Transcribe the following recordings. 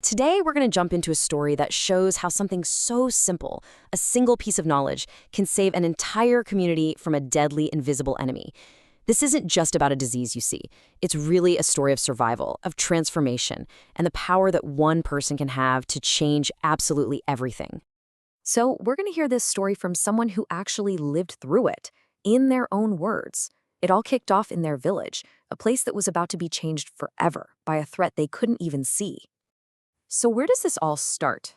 Today, we're going to jump into a story that shows how something so simple, a single piece of knowledge, can save an entire community from a deadly, invisible enemy. This isn't just about a disease, you see. It's really a story of survival, of transformation, and the power that one person can have to change absolutely everything. So, we're going to hear this story from someone who actually lived through it, in their own words. It all kicked off in their village, a place that was about to be changed forever by a threat they couldn't even see. So where does this all start?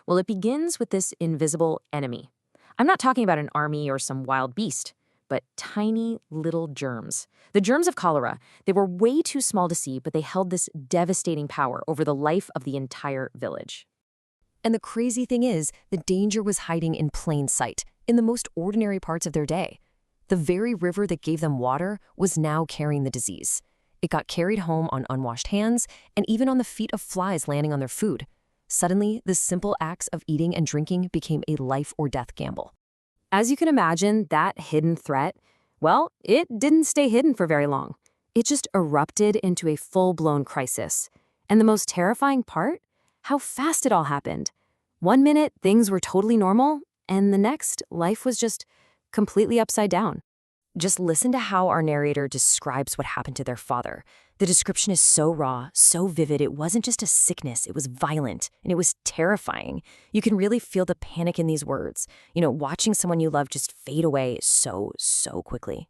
Well, it begins with this invisible enemy. I'm not talking about an army or some wild beast, but tiny little germs. The germs of cholera, they were way too small to see, but they held this devastating power over the life of the entire village. And the crazy thing is, the danger was hiding in plain sight, in the most ordinary parts of their day. The very river that gave them water was now carrying the disease. It got carried home on unwashed hands and even on the feet of flies landing on their food. Suddenly, the simple acts of eating and drinking became a life or death gamble. As you can imagine, that hidden threat, well, it didn't stay hidden for very long. It just erupted into a full-blown crisis. And the most terrifying part? How fast it all happened. One minute, things were totally normal, and the next, life was just completely upside down. Just listen to how our narrator describes what happened to their father. The description is so raw, so vivid. It wasn't just a sickness, it was violent, and it was terrifying. You can really feel the panic in these words. Watching someone you love just fade away so quickly.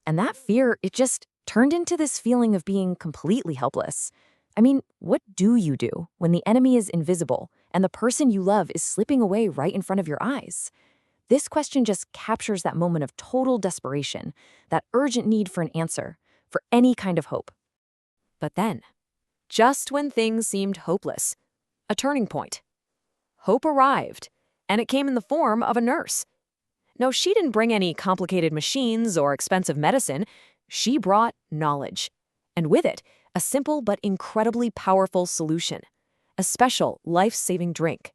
And that fear, it just turned into this feeling of being completely helpless. I mean, what do you do when the enemy is invisible and the person you love is slipping away right in front of your eyes? This question just captures that moment of total desperation, that urgent need for an answer, for any kind of hope. But then, just when things seemed hopeless, a turning point. Hope arrived, and it came in the form of a nurse. No, she didn't bring any complicated machines or expensive medicine. She brought knowledge. And with it, a simple but incredibly powerful solution. A special, life-saving drink.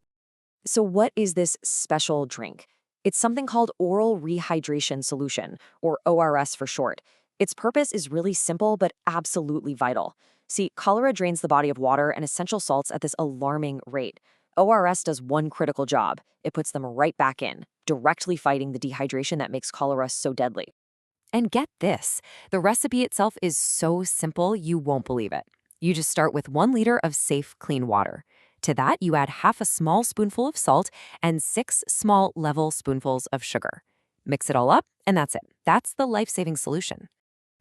So what is this special drink? It's something called oral rehydration solution, or ORS for short. Its purpose is really simple but absolutely vital. See, cholera drains the body of water and essential salts at this alarming rate. ORS does one critical job. It puts them right back in, directly fighting the dehydration that makes cholera so deadly. And get this, the recipe itself is so simple you won't believe it. You just start with 1 liter of safe, clean water. To that, you add half a small spoonful of salt and 6 small level spoonfuls of sugar. Mix it all up, and that's it. That's the life-saving solution.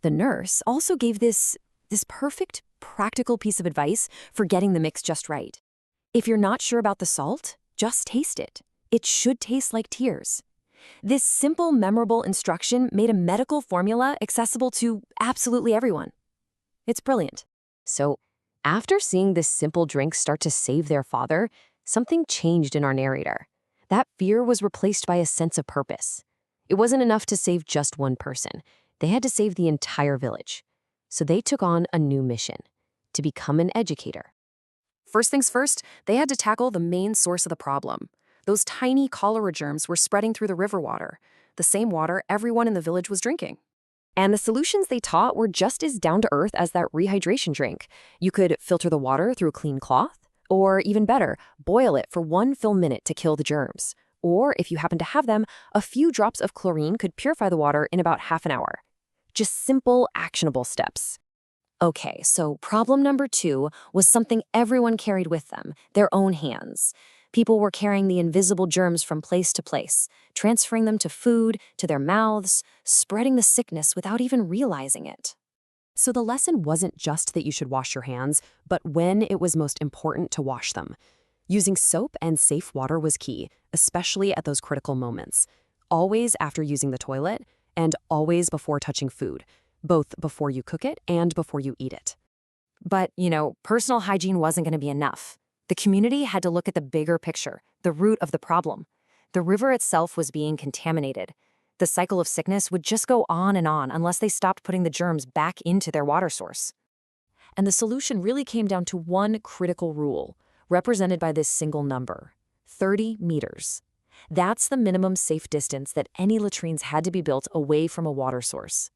The nurse also gave this perfect, practical piece of advice for getting the mix just right. If you're not sure about the salt, just taste it. It should taste like tears. This simple, memorable instruction made a medical formula accessible to absolutely everyone. It's brilliant. So, after seeing this simple drink start to save their father, something changed in our narrator. That fear was replaced by a sense of purpose. It wasn't enough to save just one person. They had to save the entire village. So they took on a new mission, to become an educator. First things first, they had to tackle the main source of the problem. Those tiny cholera germs were spreading through the river water, the same water everyone in the village was drinking. And the solutions they taught were just as down-to-earth as that rehydration drink. You could filter the water through a clean cloth, or even better, boil it for 1 full minute to kill the germs. Or, if you happen to have them, a few drops of chlorine could purify the water in about half an hour. Just simple, actionable steps. Okay, so problem number 2 was something everyone carried with them, their own hands. People were carrying the invisible germs from place to place, transferring them to food, to their mouths, spreading the sickness without even realizing it. So the lesson wasn't just that you should wash your hands, but when it was most important to wash them. Using soap and safe water was key, especially at those critical moments. Always after using the toilet, and always before touching food, both before you cook it and before you eat it. But, personal hygiene wasn't going to be enough. The community had to look at the bigger picture, the root of the problem. The river itself was being contaminated. The cycle of sickness would just go on unless they stopped putting the germs back into their water source. And the solution really came down to one critical rule, represented by this single number, 30 meters. That's the minimum safe distance that any latrines had to be built away from a water source.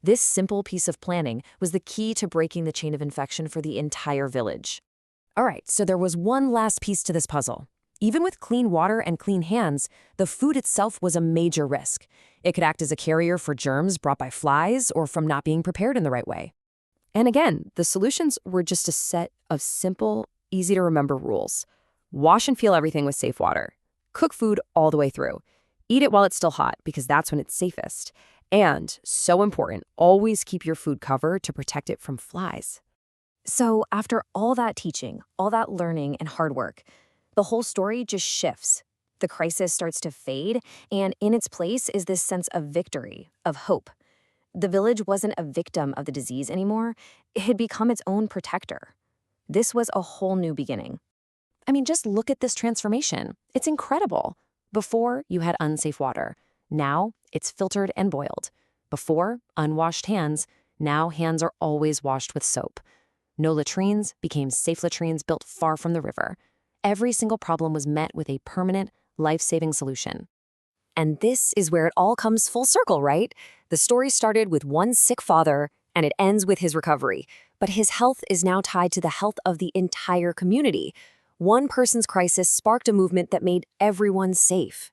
This simple piece of planning was the key to breaking the chain of infection for the entire village. All right, so there was one last piece to this puzzle. Even with clean water and clean hands, the food itself was a major risk. It could act as a carrier for germs brought by flies or from not being prepared in the right way. And again, the solutions were just a set of simple, easy-to-remember rules. Wash and feel everything with safe water. Cook food all the way through. Eat it while it's still hot, because that's when it's safest. And, so important, always keep your food covered to protect it from flies. So after all that teaching, all that learning and hard work, the whole story just shifts. The crisis starts to fade, and in its place is this sense of victory, of hope. The village wasn't a victim of the disease anymore. It had become its own protector. This was a whole new beginning. I mean, just look at this transformation. It's incredible. Before, you had unsafe water. Now, it's filtered and boiled. Before, unwashed hands. Now, hands are always washed with soap. No latrines became safe latrines built far from the river. Every single problem was met with a permanent, life-saving solution. And this is where it all comes full circle, right? The story started with one sick father, and it ends with his recovery. But his health is now tied to the health of the entire community. One person's crisis sparked a movement that made everyone safe.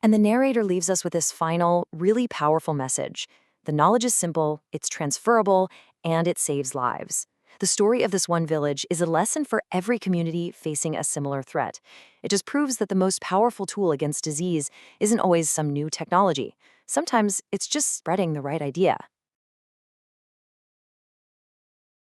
And the narrator leaves us with this final, really powerful message. The knowledge is simple, it's transferable, and it saves lives. The story of this one village is a lesson for every community facing a similar threat. It just proves that the most powerful tool against disease isn't always some new technology. Sometimes it's just spreading the right idea.